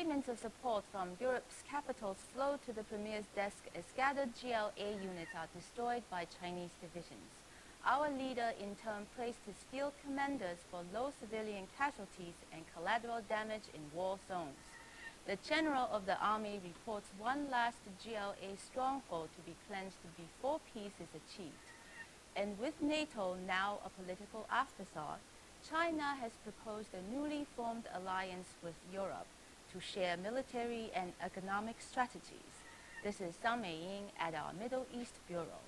statements of support from Europe's capitals flow to the Premier's desk as scattered GLA units are destroyed by Chinese divisions. Our leader in turn praised his field commanders for low civilian casualties and collateral damage in war zones. The general of the army reports one last GLA stronghold to be cleansed before peace is achieved. And with NATO now a political afterthought, China has proposed a newly formed alliance with Europe to share military and economic strategies. This is Zhang Meiying at our Middle East Bureau.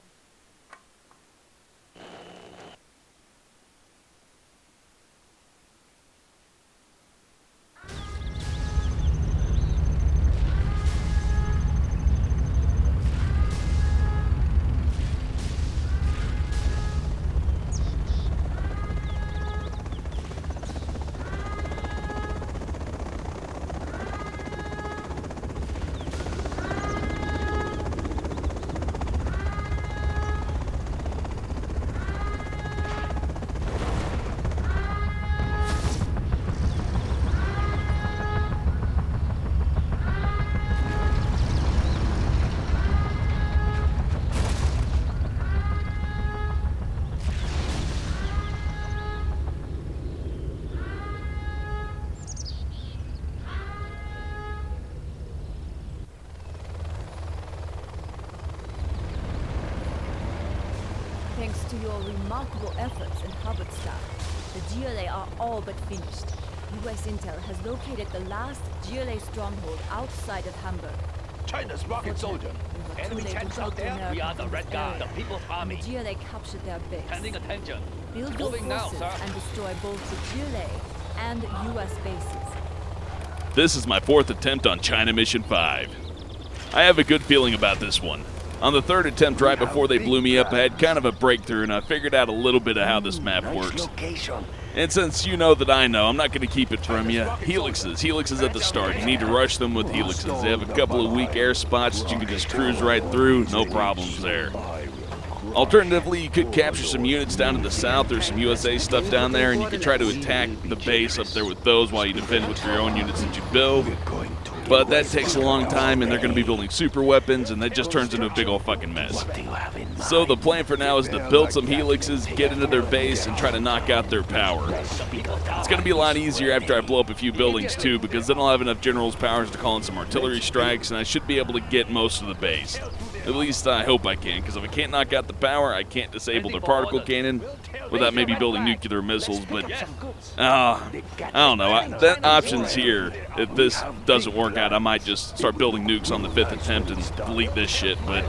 Thanks to your remarkable efforts in Haberstadt, the GLA are all but finished. US Intel has located the last GLA stronghold outside of Hamburg. China's rocket soldier. Enemy tanks out there. We are the Red Guard, the People's Army. The GLA captured their base. Paying attention. Build your forces and destroy both the GLA and US bases. This is my 4th attempt on China Mission 5. I have a good feeling about this one. On the 3rd attempt, right before they blew me up, I had kind of a breakthrough, and I figured out a little bit of how this map works. And since you know that I know, I'm not going to keep it from you. Helixes. Helixes at the start. You need to rush them with helixes. They have a couple of weak air spots that you can just cruise right through. No problems there. Alternatively, you could capture some units down to the south. There's some USA stuff down there, and you could try to attack the base up there with those while you defend with your own units that you build. But that takes a long time, and they're going to be building super weapons, and that just turns into a big old fucking mess. So the plan for now is to build some helixes, get into their base, and try to knock out their power. It's going to be a lot easier after I blow up a few buildings too, because then I'll have enough generals' powers to call in some artillery strikes, and I should be able to get most of the base. At least I hope I can, because if I can't knock out the power, I can't disable their particle cannon without maybe building nuclear missiles. But I don't know. That option's here. If this doesn't work out, I might just start building nukes on the 5th attempt and delete this shit. But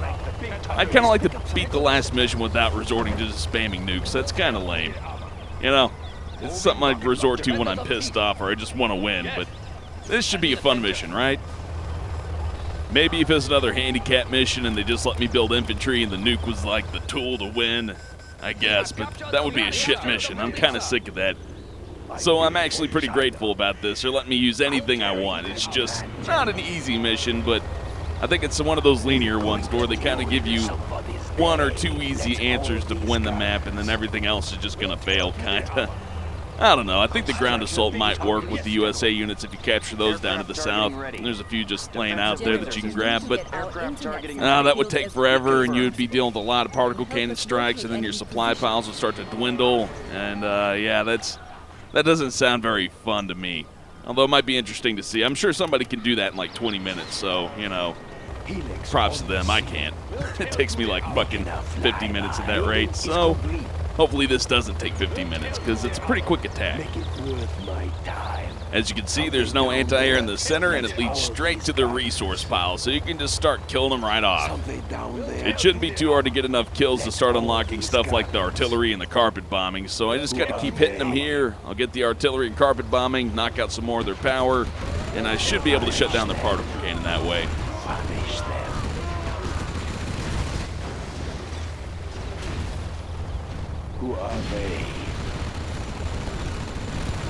I'd kind of like to beat the last mission without resorting to just spamming nukes. That's kind of lame. You know, it's something I'd resort to when I'm pissed off or I just want to win. But this should be a fun mission, right? Maybe if it's another handicap mission and they just let me build infantry and the nuke was like the tool to win, I guess, but that would be a shit mission. I'm kind of sick of that. So I'm actually pretty grateful about this. They're letting me use anything I want. It's just not an easy mission, but I think it's one of those linear ones where they kind of give you 1 or 2 easy answers to win the map, and then everything else is just going to fail, kind of. I don't know. I think the ground assault might work with the USA units if you capture those down to the south. There's a few just laying out there that you can grab, but that would take forever, and you would be dealing with a lot of particle cannon strikes, and then your supply piles would start to dwindle. And yeah, that doesn't sound very fun to me. Although it might be interesting to see. I'm sure somebody can do that in like 20 minutes, so, you know, props to them. I can't. It takes me like fucking 50 minutes at that rate, so hopefully this doesn't take 50 minutes, because it's a pretty quick attack. As you can see, there's no anti-air in the center, and it leads straight to the resource pile, so you can just start killing them right off. It shouldn't be too hard to get enough kills to start unlocking stuff like the artillery and the carpet bombing, so I just got to keep hitting them here. I'll get the artillery and carpet bombing, knock out some more of their power, and I should be able to shut down their particle cannon that way. Who are they?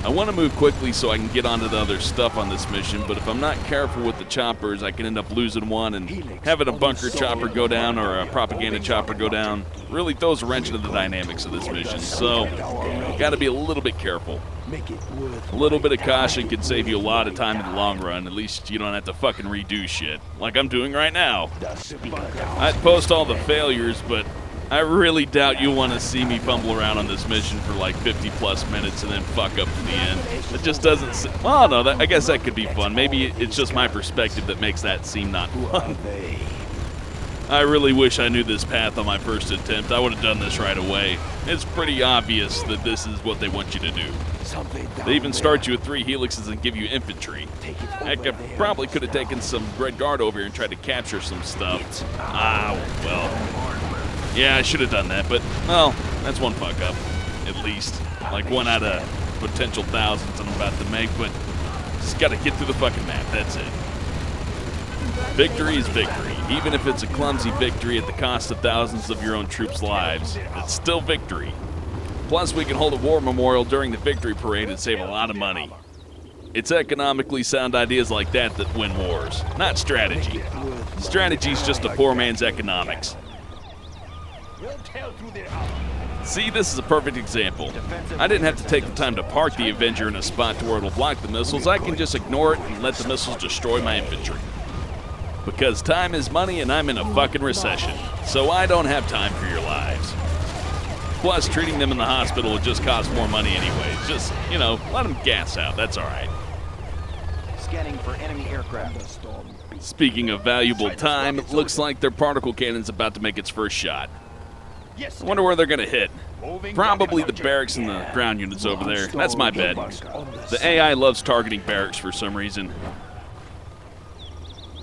I want to move quickly so I can get onto the other stuff on this mission, but if I'm not careful with the choppers, I can end up losing one, and having a bunker chopper go down or a propaganda chopper go down really throws a wrench into the dynamics of this mission, so got to be a little bit careful. A little bit of caution can save you a lot of time in the long run. At least you don't have to fucking redo shit, like I'm doing right now. I'd post all the failures, but I really doubt you'll want to see me fumble around on this mission for like 50 plus minutes and then fuck up to the end. It just doesn't well, no, I guess that could be fun. Maybe it's just my perspective that makes that seem not fun. I really wish I knew this path on my first attempt. I would have done this right away. It's pretty obvious that this is what they want you to do. They even start you with 3 helixes and give you infantry. Heck, I probably could have taken some Red Guard over here and tried to capture some stuff. Well. Yeah, I should have done that, but, well, that's one fuck up, at least. Like 1 out of potential thousands I'm about to make, but just gotta get through the fucking map, that's it. Victory is victory. Even if it's a clumsy victory at the cost of thousands of your own troops' lives, it's still victory. Plus, we can hold a war memorial during the victory parade and save a lot of money. It's economically sound ideas like that that win wars, not strategy. Strategy's just a poor man's economics. See, this is a perfect example. I didn't have to take the time to park the Avenger in a spot to where it'll block the missiles. I can just ignore it and let the missiles destroy my infantry. Because time is money and I'm in a fucking recession, so I don't have time for your lives. Plus, treating them in the hospital would just cost more money anyways. Just, you know, let them gas out, that's alright. Scanning for enemy aircraft. Speaking of valuable time, it looks like their particle cannon's about to make its first shot. I wonder where they're gonna hit. Probably the barracks and the ground units over there. That's my bet. The AI loves targeting barracks for some reason.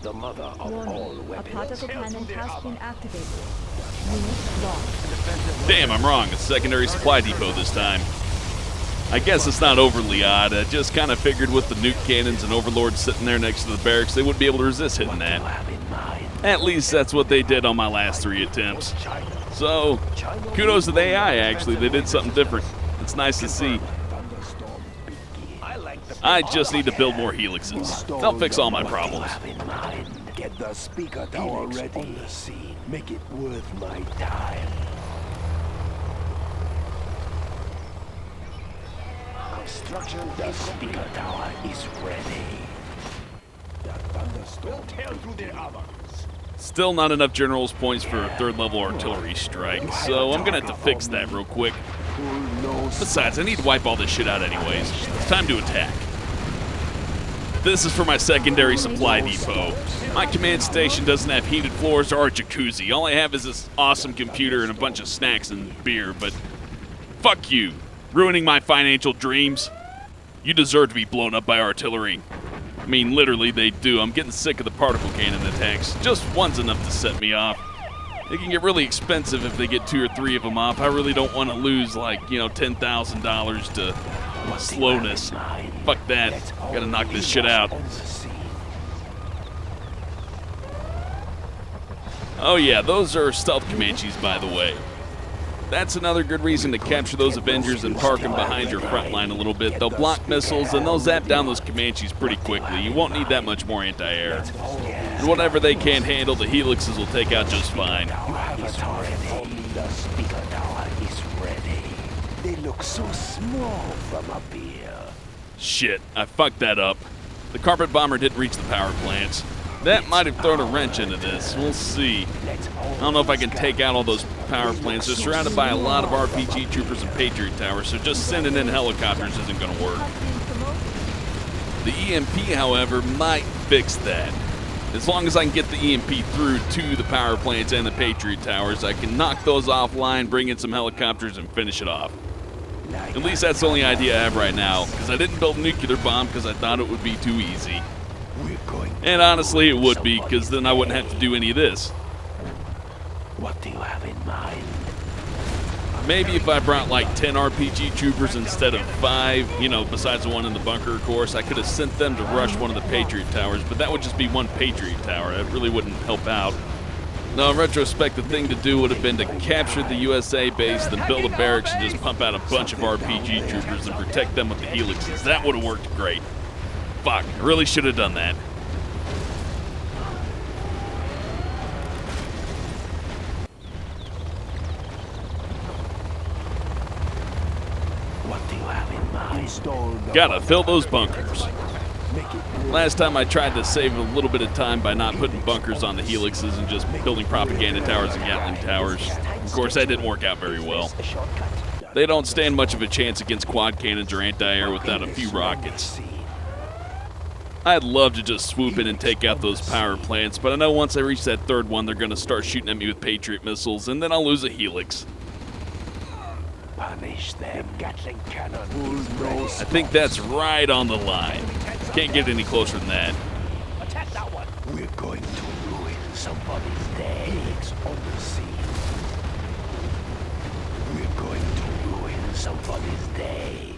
The mother of all Warning, a weapons. particle cannon has been activated. Unit lost. Damn, I'm wrong. It's a secondary supply depot this time. I guess it's not overly odd. I just kind of figured with the nuke cannons and overlords sitting there next to the barracks, they wouldn't be able to resist hitting that. At least that's what they did on my last 3 attempts. So, kudos to the AI, actually. They did something different. It's nice to see. I just need to build more helixes. They'll fix all my problems. Get the speaker tower ready. On the scene. Make it worth my time. Construction. The speaker tower is ready. The thunderstorm. Still not enough general's points for a 3rd level artillery strike, so I'm gonna have to fix that real quick. Besides, I need to wipe all this shit out anyways. It's time to attack. This is for my secondary supply depot. My command station doesn't have heated floors or a jacuzzi. All I have is this awesome computer and a bunch of snacks and beer, but fuck you, ruining my financial dreams. You deserve to be blown up by artillery. I mean, literally, they do. I'm getting sick of the particle cannon attacks. Just one's enough to set me off. It can get really expensive if they get 2 or 3 of them off. I really don't want to lose, like, you know, $10,000 to slowness. Fuck that. Gotta knock this shit out. Oh yeah, those are stealth Comanches, by the way. That's another good reason to capture those Avengers and park them behind your front line a little bit. They'll block missiles and they'll zap down those Comanches pretty quickly. You won't need that much more anti-air. And whatever they can't handle, the helixes will take out just fine. You have a target. The speaker tower is ready. They look so small from up here. Shit, I fucked that up. The carpet bomber didn't reach the power plants. That might have thrown a wrench into this. We'll see. I don't know if I can take out all those power plants. They're surrounded by a lot of RPG troopers and Patriot towers, so just sending in helicopters isn't going to work. The EMP, however, might fix that. As long as I can get the EMP through to the power plants and the Patriot towers, I can knock those offline, bring in some helicopters, and finish it off. At least that's the only idea I have right now, because I didn't build a nuclear bomb because I thought it would be too easy. And honestly, it would be, because then I wouldn't have to do any of this. What do you have in mind? Maybe if I brought like 10 RPG troopers instead of 5, you know, besides the one in the bunker, of course, I could have sent them to rush one of the Patriot towers, but that would just be one Patriot tower. That really wouldn't help out. No, in retrospect, the thing to do would have been to capture the USA base, then build a barracks and just pump out a bunch of RPG troopers and protect them with the helixes. That would have worked great. Fuck, I really should have done that. What do you have in mind? Gotta fill those bunkers. Last time I tried to save a little bit of time by not putting bunkers on the helixes and just building propaganda towers and Gatling towers. Of course, that didn't work out very well. They don't stand much of a chance against quad cannons or anti-air without a few rockets. I'd love to just swoop in and take out those power plants, but I know once I reach that third one, they're going to start shooting at me with Patriot missiles, and then I'll lose a helix. Punish them, Gatling cannon. I think that's right on the line. Can't get any closer than that. Attack that one. We're going to ruin somebody's day. Helix on the scene. We're going to ruin somebody's day.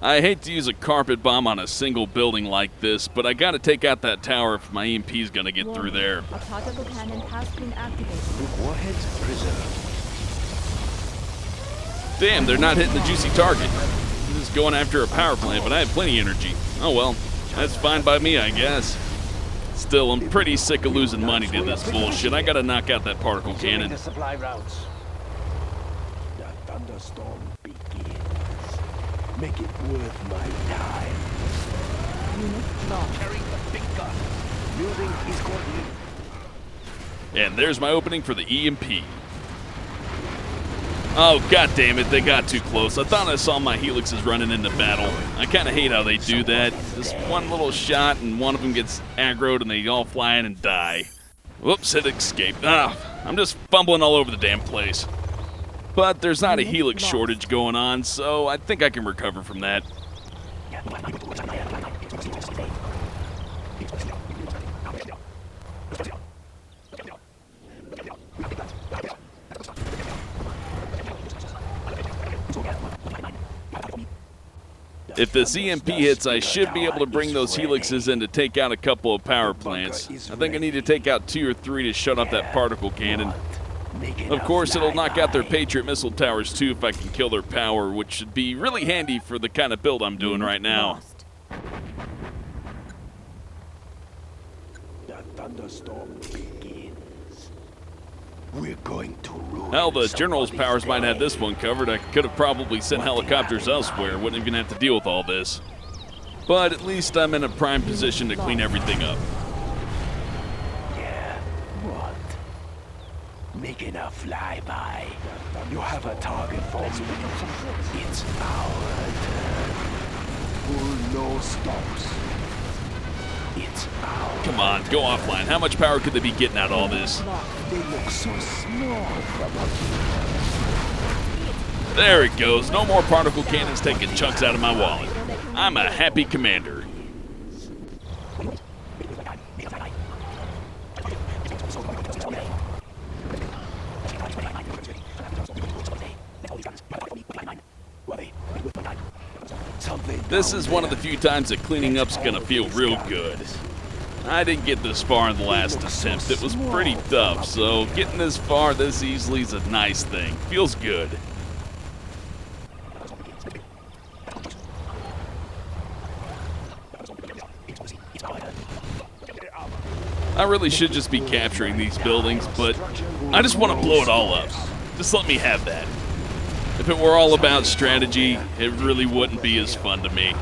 I hate to use a carpet bomb on a single building like this, but I gotta take out that tower if my EMP's gonna get through there. A particle cannon has been activated. Warheads preserved. Damn, they're not hitting the juicy target. I'm just going after a power plant, but I have plenty of energy. Oh well, that's fine by me, I guess. Still, I'm pretty sick of losing money to this bullshit. I gotta knock out that particle cannon. The supply routes. The thunderstorm begins. Make it worth my time. Unit lost. Carrying the big gun. Building is coordinated. And there's my opening for the EMP. Oh, god damn it, they got too close. I thought I saw my helixes running into battle. I kind of hate how they do that. Just one little shot and one of them gets aggroed and they all fly in and die. Whoops, it escaped. Ah, I'm just fumbling all over the damn place. But there's not a helix shortage going on, so I think I can recover from that. If this EMP hits, I should be able to bring those helixes in to take out a couple of power plants. I think I need to take out 2 or 3 to shut off that particle cannon. Of course, it'll knock out their Patriot missile towers too if I can kill their power, which should be really handy for the kind of build I'm doing right now. The thunderstorm begins. We're going to ruin. Hell, the general's powers might have this one covered. I could have probably sent helicopters elsewhere, wouldn't even have to deal with all this. But at least I'm in a prime position to clean everything up. Yeah. What? Making a flyby. You have a target for me. It's our turn. Pull no stops. It's our Come on, go offline. How much power could they be getting out of all this? They look so small from up here. There it goes. No more particle cannons taking chunks out of my wallet. I'm a happy commander. This is one of the few times that cleaning up's gonna feel real good. I didn't get this far in the last attempt. It was pretty tough, so getting this far this easily is a nice thing. Feels good. I really should just be capturing these buildings, but I just want to blow it all up. Just let me have that. If it were all about strategy, it really wouldn't be as fun to me.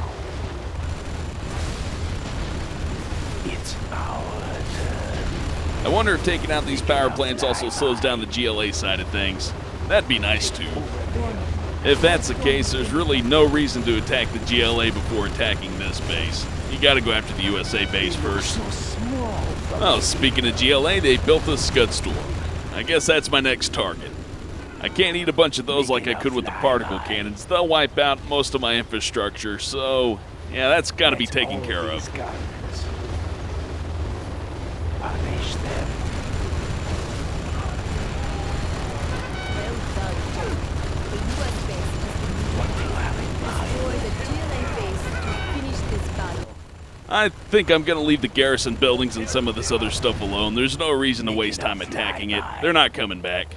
It's our turn. I wonder if taking out these power plants also slows down the GLA side of things. That'd be nice too. If that's the case, there's really no reason to attack the GLA before attacking this base. You gotta go after the USA base first. Oh, speaking of GLA, they built a scud storm. I guess that's my next target. I can't eat a bunch of those like I could with the particle cannons. They'll wipe out most of my infrastructure, so yeah, that's gotta be taken care of. Punish them. Well done. The US base has been What do you have in mind? destroy the GLA base to finish this battle. I think I'm going to leave the garrison buildings and some of this other stuff alone. There's no reason to waste time attacking it. They're not coming back.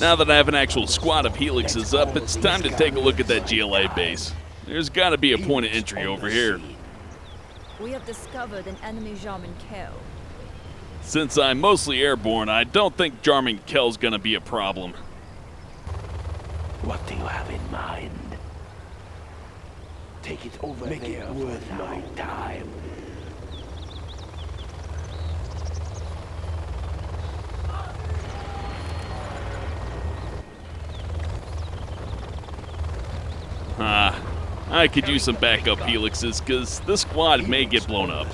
Now that I have an actual squad of helixes up, it's time to take a look at that GLA base. There's got to be a point of entry over here. We have discovered an enemy Jarman Kell. Since I'm mostly airborne, I don't think Jarman Kell's gonna be a problem. What do you have in mind? Take it over. Make it worth my time. I could use some backup helixes, because this squad may get blown up.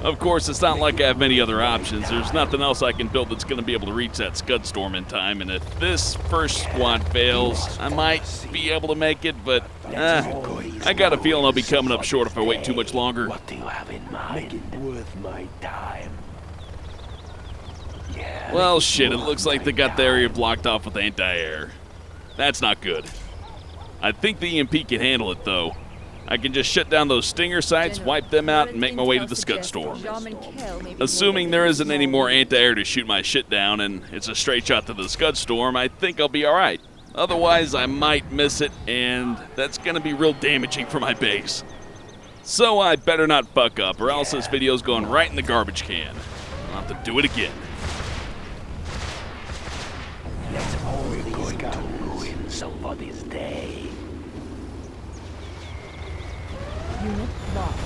Of course, it's not like I have many other options. There's nothing else I can build that's going to be able to reach that scud storm in time, and if this first squad fails, I might be able to make it, but I got a feeling I'll be coming up short if I wait too much longer. What do you have in mind? Make it worth my time. Yeah. Well, shit, it looks like they got the area blocked off with anti-air. That's not good. I think the EMP can handle it, though. I can just shut down those stinger sites, wipe them out, and make my way to the scud storm. Assuming there isn't any more anti-air to shoot my shit down, and it's a straight shot to the scud storm, I think I'll be alright. Otherwise, I might miss it, and that's gonna be real damaging for my base. So I better not fuck up, or else this video's going right in the garbage can. I'll have to do it again. Let's always going to ruin somebody's day. Unit lost.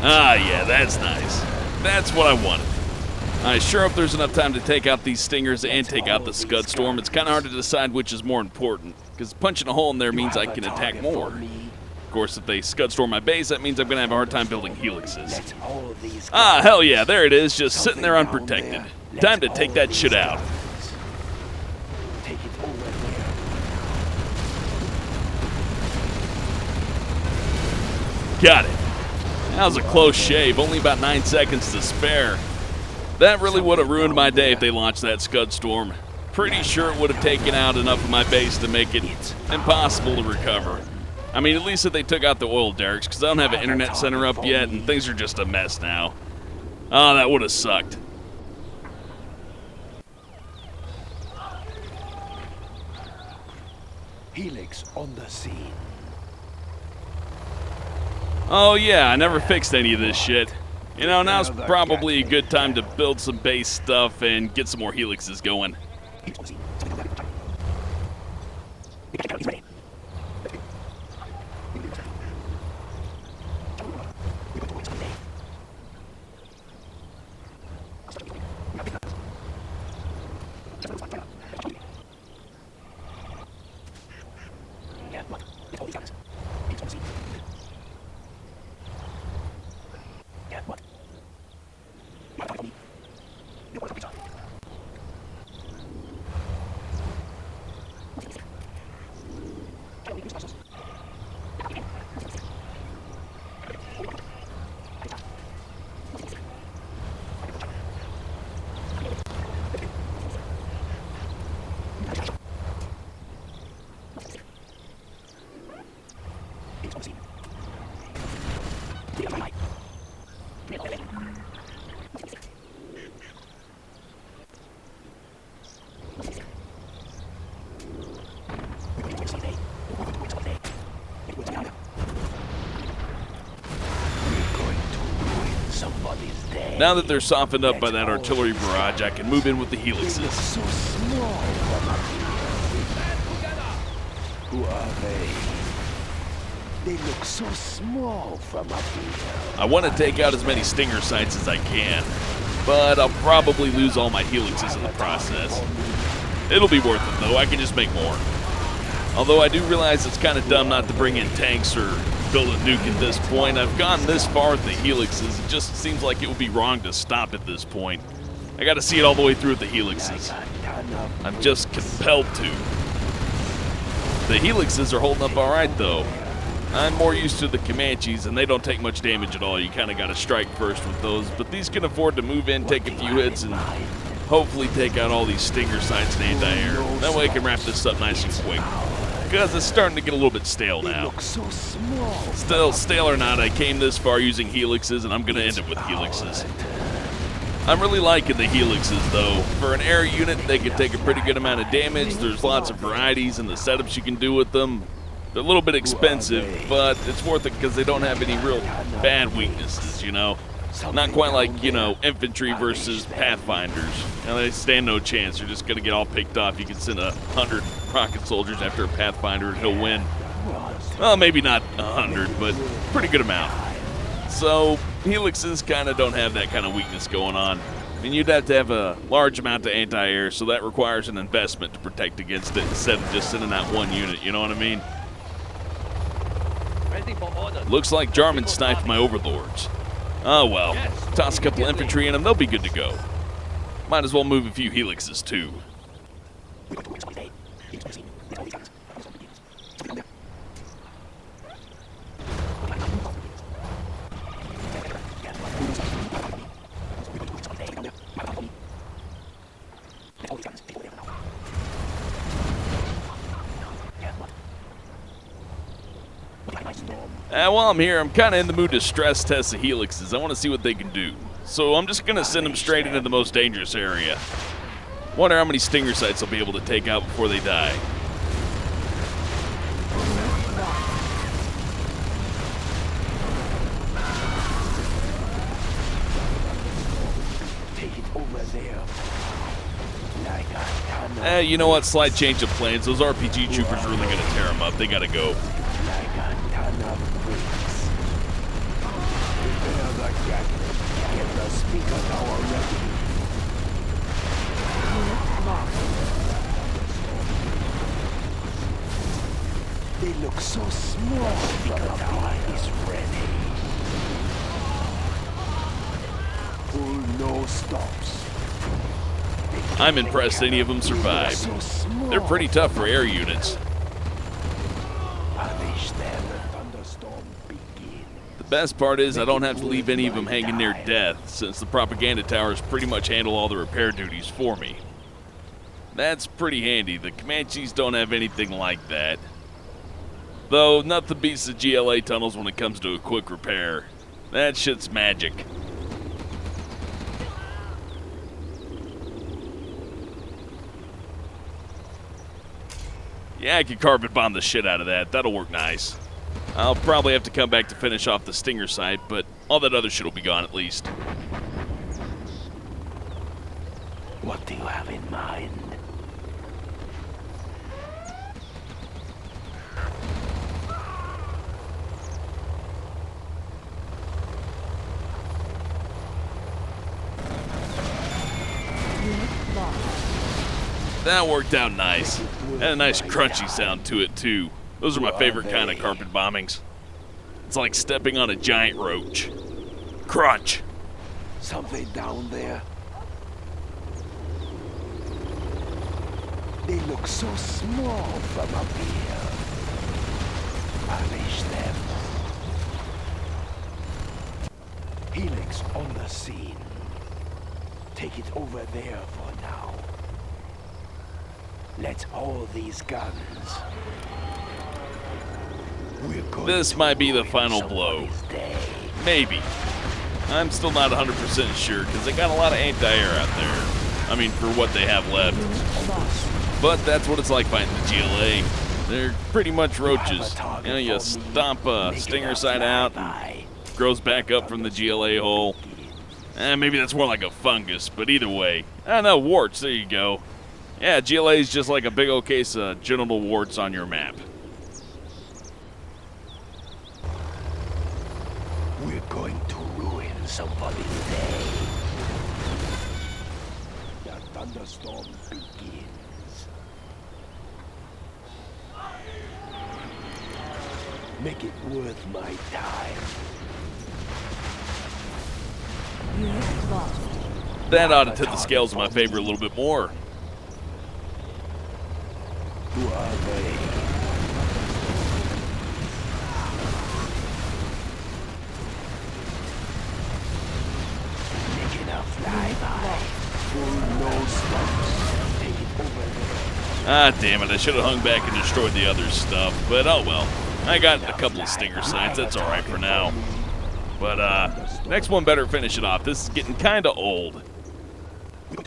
Ah, yeah, that's nice. That's what I wanted. I sure hope there's enough time to take out these stingers and take out the scud storm. It's kind of hard to decide which is more important, because punching a hole in there means I can attack more. Of course, if they scud storm my base, that means I'm going to have a hard time building helixes. Ah, hell yeah, there it is, just sitting there unprotected. Time to take that shit out. Take it over there. Got it. That was a close shave, only about 9 seconds to spare. That really would have ruined my day if they launched that scud storm. Pretty sure it would have taken out enough of my base to make it impossible to recover. I mean, at least if they took out the oil derricks, because I don't have an internet center up yet, and things are just a mess now. Oh, that would have sucked. Helix on the scene. Oh yeah, I never fixed any of this shit. You know, now's probably a good time to build some base stuff and get some more helixes going. Now that they're softened up by that artillery barrage, I can move in with the helixes. So small from up here. Who are they? They look so small from up here. I want to take out as many stinger sites as I can, but I'll probably lose all my helixes in the process. It'll be worth it though, I can just make more. Although I do realize it's kind of dumb not to bring in tanks or build a nuke at this point. I've gone this far with the helixes. It just seems like it would be wrong to stop at this point. I got to see it all the way through with the helixes. I'm just compelled to. The helixes are holding up all right, though. I'm more used to the Comanches, and they don't take much damage at all. You kind of got to strike first with those. But these can afford to move in, take a few hits, and hopefully take out all these stinger sights and anti-air. That way I can wrap this up nice and quick. Because it's starting to get a little bit stale now. Still, stale or not, I came this far using helixes, and I'm going to end it with helixes. I'm really liking the helixes, though. For an air unit, they can take a pretty good amount of damage. There's lots of varieties in the setups you can do with them. They're a little bit expensive, but it's worth it because they don't have any real bad weaknesses, you know? Not quite like, you know, infantry versus Pathfinders. You know, they stand no chance. They're just going to get all picked off. You can send 100 rocket soldiers after a Pathfinder and he'll win. Well, maybe not 100, but pretty good amount. So, helixes kind of don't have that kind of weakness going on. I mean, you'd have to have a large amount of anti-air, so that requires an investment to protect against it instead of just sending out one unit, you know what I mean? Looks like Jarman sniped my overlords. Oh well, toss a couple infantry in them, they'll be good to go. Might as well move a few helixes too. While I'm here, I'm kind of in the mood to stress test the helixes. I want to see what they can do. So I'm just going to send them straight into the most dangerous area. Wonder how many stinger sites I'll be able to take out before they die. Take it over there. You know what? Slight change of plans. Those RPG troopers are really going to tear them up. They got to go. They look so small. Speaker tower is ready. Pull no stops. I'm impressed any of them survived. They're pretty tough for air units. Punish them. Thunderstorm begin. The best part is I don't have to leave any of them hanging near death, since the propaganda towers pretty much handle all the repair duties for me. That's pretty handy. The Comanches don't have anything like that. Though, nothing beats the GLA tunnels when it comes to a quick repair. That shit's magic. Yeah, I can carpet bomb the shit out of that. That'll work nice. I'll probably have to come back to finish off the stinger site, but all that other shit will be gone at least. What do you have in mind? That worked out nice. Had a nice crunchy sound to it too. Those are my favorite kind of carpet bombings. It's like stepping on a giant roach. Crunch. Something down there. They look so small from up here. Punish them. Helix on the scene. Take it over there for now. Let's hold these guns. This might be the final blow. Maybe. I'm still not 100% sure because they got a lot of anti-air out there. I mean, for what they have left. But that's what it's like fighting the GLA. They're pretty much roaches. You know, you stomp a stinger side out and grows back up from the GLA hole. Maybe that's more like a fungus, but either way. I don't know, warts, there you go. Yeah, GLA is just like a big old case of genital warts on your map. We're going to ruin somebody today. The thunderstorm begins. Make it worth my time. Unit lost. That ought to tip the scales in my favor a little bit more. Who are they? Making a flyby. Full no stops. Take it over there. Ah, damn it. I should have hung back and destroyed the other stuff. But oh well. I got a couple of stinger sights. That's alright for now. But next one better finish it off. This is getting kind of old. Take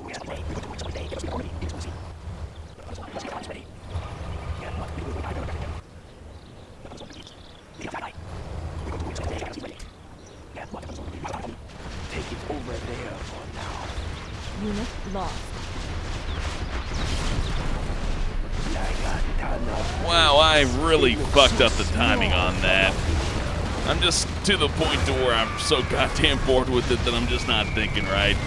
it over there for now. Unit lost. Wow, I really fucked up the timing on that. I'm just to the point to where I'm so goddamn bored with it that I'm just not thinking right.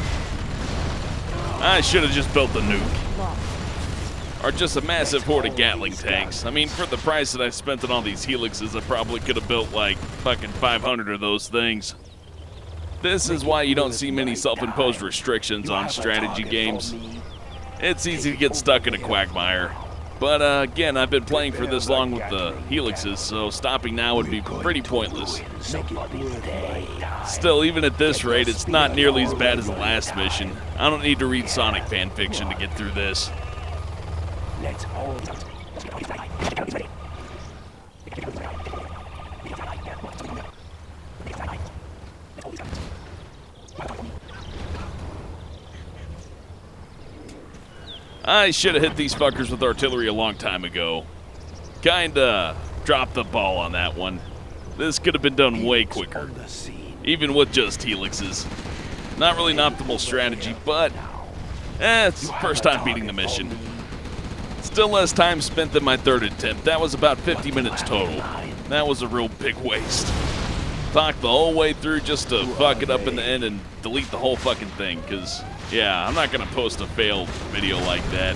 I should have just built the nuke. Lost. Or just a massive horde of Gatling tanks. I mean, for the price that I spent on all these helixes, I probably could have built like fucking 500 of those things. This is why you don't see many self-imposed restrictions on strategy games. It's easy to get stuck in a quagmire. But again, I've been playing for this long with the helixes, so stopping now would be pretty pointless. Still, even at this rate, it's not nearly as bad as the last mission. I don't need to read Sonic fanfiction to get through this. Let's all I should have hit these fuckers with artillery a long time ago. Kinda dropped the ball on that one. This could have been done way quicker, even with just helixes. Not really an optimal strategy, but it's the first time beating the mission. Still less time spent than my third attempt. That was about 50 minutes total. That was a real big waste. Talked the whole way through just to fuck it up in the end and delete the whole fucking thing, because, yeah, I'm not going to post a failed video like that.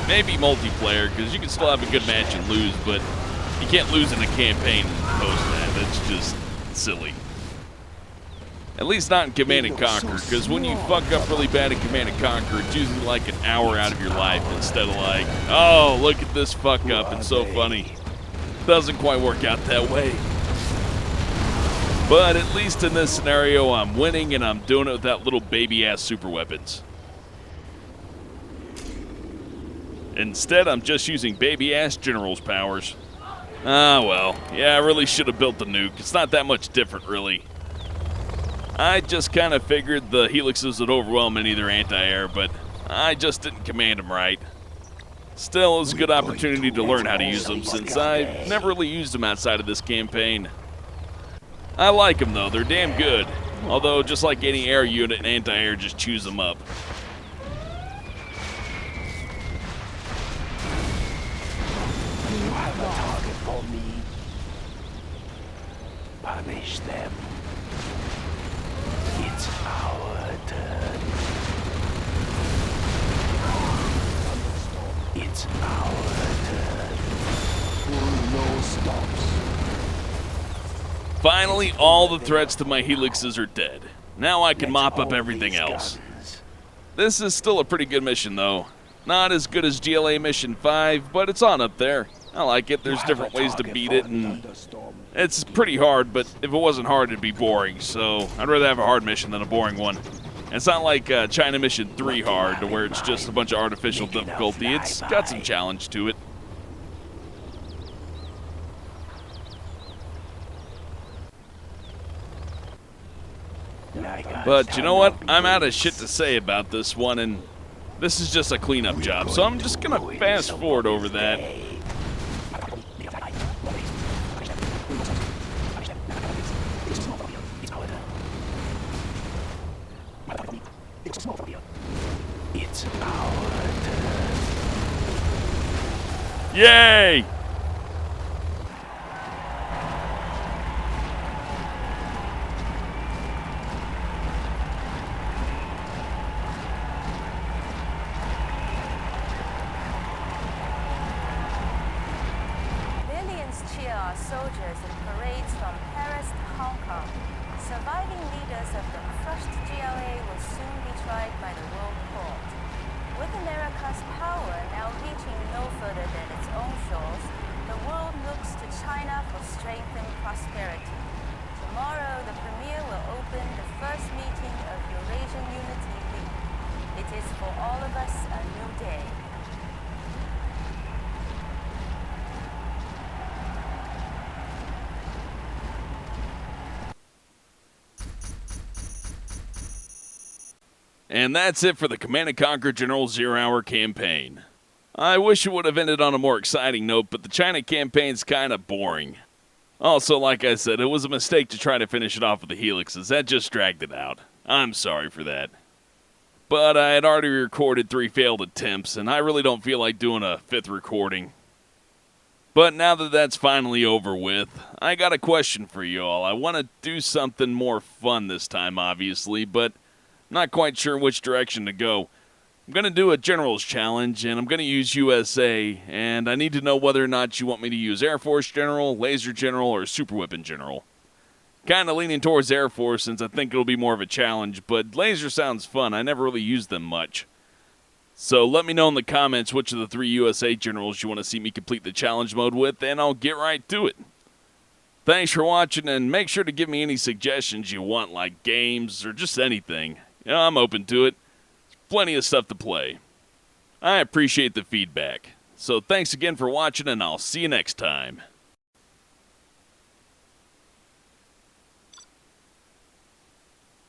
Maybe multiplayer, because you can still have a good match and lose, but you can't lose in a campaign and post that. That's just silly. At least not in Command & Conquer, because when you fuck up really bad in Command & Conquer, it's usually like an hour out of your life instead of like, oh, look at this fuck up, it's so funny. Doesn't quite work out that way. But at least in this scenario, I'm winning and I'm doing it without little baby-ass super weapons. Instead, I'm just using baby-ass general's powers. Ah, well. Yeah, I really should have built the nuke. It's not that much different, really. I just kind of figured the helixes would overwhelm any of their anti-air, but I just didn't command them right. Still, it was a good opportunity to learn how to use them, since I've never really used them outside of this campaign. I like them, though. They're damn good. Although, just like any air unit, anti-air just chews them up. You have a target for me. Punish them. It's our turn. It's our turn. No stops. Finally, all the threats to my helixes are dead. Now I can mop up everything else. This is still a pretty good mission, though. Not as good as GLA Mission 5, but it's on up there. I like it. There's different ways to beat it, and it's pretty hard, but if it wasn't hard, it'd be boring. So I'd rather have a hard mission than a boring one. And it's not like China Mission 3 hard, to where it's just a bunch of artificial difficulty. It's got some challenge to it. But you know what? I'm out of shit to say about this one, and this is just a cleanup job, so I'm just gonna fast forward over that. It's our turn. Yay! Millions cheer our soldiers banners in parades from Paris to Hong Kong. Surviving leaders of the crushed GLA will soon be tried by the World Court. With America's power now reaching no further than its own shores, the world looks to China for strength and prosperity. Tomorrow, the Premier will open the first meeting of Eurasian Unity League. It is for all of us a new day. And that's it for the Command & Conquer General Zero Hour campaign. I wish it would have ended on a more exciting note, but the China campaign's kinda boring. Also, like I said, it was a mistake to try to finish it off with the helixes. That just dragged it out. I'm sorry for that. But I had already recorded 3 failed attempts, and I really don't feel like doing a 5th recording. But now that that's finally over with, I got a question for you all. I want to do something more fun this time, obviously, but not quite sure which direction to go. I'm going to do a General's Challenge, and I'm going to use USA, and I need to know whether or not you want me to use Air Force General, Laser General, or Super Weapon General. Kind of leaning towards Air Force since I think it'll be more of a challenge, but Laser sounds fun. I never really used them much. So let me know in the comments which of the 3 USA Generals you want to see me complete the challenge mode with, and I'll get right to it. Thanks for watching, and make sure to give me any suggestions you want, like games or just anything. I'm open to it. There's plenty of stuff to play. I appreciate the feedback. So thanks again for watching, and I'll see you next time.